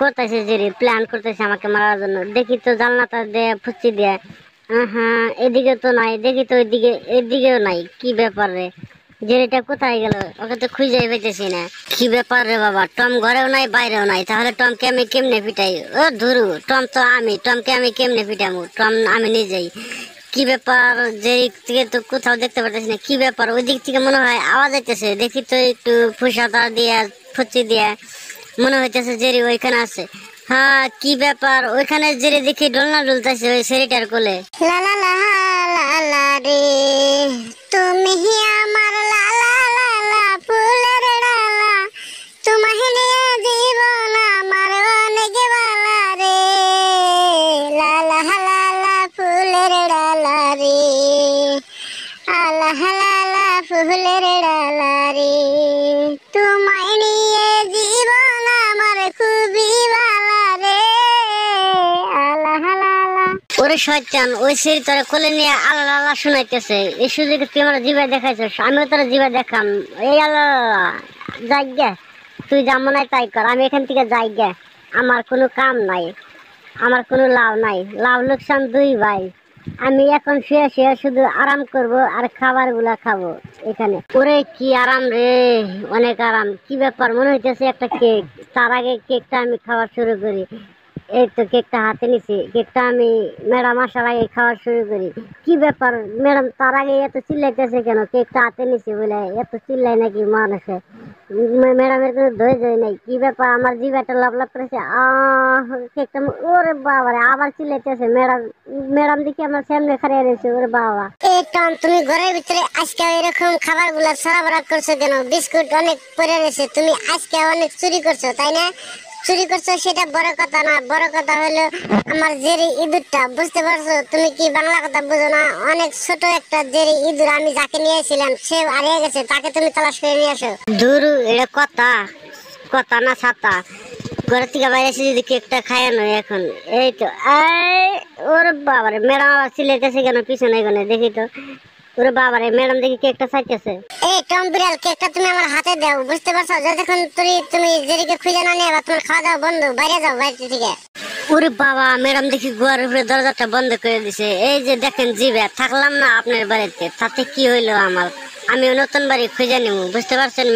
করতেছে Jerry, plan করতেছে আমাকে মারার জন্য। দেখি তো জানলাটা দিয়ে ফুচি দিয়ে, হ্যাঁ এদিকে তো নাই, দেখি তো ওইদিকে, এদিকেও নাই। কি ব্যাপার রে, জেরিটা কোথায় গেল? ওকে তো খুঁজেই পেতেছি না। কি ব্যাপার রে বাবা, টম ঘরেও নাই বাইরেও নাই, তাহলে টমকে আমি কেমনে পিটাই? ও ধরু, টম তো আমি, টমকে আমি কেমনে পিটামু? টম আমি নিজেই। কি ব্যাপার, জেরি থেকে তো কোথাও দেখতে পারতেছি না। কি ব্যাপার, ওই দিক থেকে মনে হয় আওয়াজ আইতেছে। দেখি তো একটু ফুসাতা দিয়ে ফুচি দিয়ে, মনে হইতেছে জেরি ওইখানে আছে। হ্যাঁ কি ব্যাপার, ওইখানে জেরি দেখি ডোলনা ডুলতেছে ওই সেরিটার কোলে। লা লা লা লা লা রে, তুমি আমার লা লা লা লা ফুলের ডালা, তোমায় নিয়ে জীবন আমার অনেক বালা রে। লা লা লা লা ফুলের ডালা রে, আলা লা লা ফুলের ডালা রে, তোমায় নিয়ে জীবন আমার খুবই বালা রে। আলা লা লা। ওরে শয়তান, ওই সেরি তোরা কোলে নিয়ে আল্লাহ আল্লাহ শুনাইতেছে। এই সুযোগে তুই আমার জিভা দেখাইছিস, আমিও তোরা জিভা দেখাম। এই আল্লাহ যাই গে, তুই যা মনে হয় তাই কর, আমি এখান থেকে যাই গে। আমার কোনো কাম নাই, আমার কোনো লাভ নাই, লাভ লোকসান দুই ভাই। আমি এখন শুয়ে শুয়ে শুধু আরাম করব আর খাবার গুলা খাবো এখানে। ওরে কি আরাম রে, অনেক আরাম। কি ব্যাপার, মনে হইতেছে একটা কেক। তার আগে কেকটা আমি খাওয়া শুরু করি। এই তো কেকটা হাতে নিছি, কেকটা আমি ম্যাডাম আসার আগে খাওয়া শুরু করি। কি ব্যাপার ম্যাডাম, তার আগে এত চিল্লাইতেছে কেন? কেকটা হাতে নিছি বলে এত চিল্লাই নাকি মানুষে? ম্যাডামের কোনো ধৈর্য নাই। কি ব্যাপার, আমার জিভাটা লাভ লাভ করেছে। কেকটা ওরে বাবা রে, আবার চিল্লাইতেছে। ম্যাডাম, ম্যাডাম দেখি আমার সামনে খাড়িয়ে রয়েছে। ওরে বাবা, এই টম, তুমি ঘরের ভিতরে আজকে এরকম খাবার গুলা সরবরাহ করছো কেন? বিস্কুট অনেক পড়ে রয়েছে, তুমি আজকে অনেক চুরি করছো তাই না? চুরি করছো সেটা বড় কথা না, বড় কথা হলো আমার জেরি ইঁদুরটা। বুঝতে পারছো? তুমি কি বাংলা কথা বুঝো না? অনেক ছোট একটা জেরি ইঁদুর, আমি যাকে নিয়েছিলাম সে হারিয়ে গেছে, তাকে তুমি তালাশ করে নিয়ে আসো। ধুরু, এটা কথা, কথা না ছাতা। ঘরের থেকে বাইরে এসে যদি কেকটা খায় নয় এখন। এই তো ওরে বাবারে, ম্যাডাম আবার চিল্লাইতেছে কেন পিছনে এখানে? দেখি তো। ওরে বাবারে, ম্যাডাম দেখি কেকটা চাইতেছে। এই টম বিড়াল, কেকটা তুমি আমার হাতে দাও। বুঝতে পারছো? যতক্ষণ তুমি জেরিকে খুঁজে না নিয়ে তোমার খাওয়া দাওয়া বন্ধ, বাইরে যাও বাইরে থেকে। ওরে বাবা, ম্যাডাম দেখি গুয়ার উপরে দরজাটা বন্ধ করে দিছে। এই যে দেখেন জিবে, থাকলাম না আপনার বাড়িতে, তাতে কি হইলো আমার? আমিও নতুন বাড়ি খুঁজে নিব, বুঝতে পারছেন?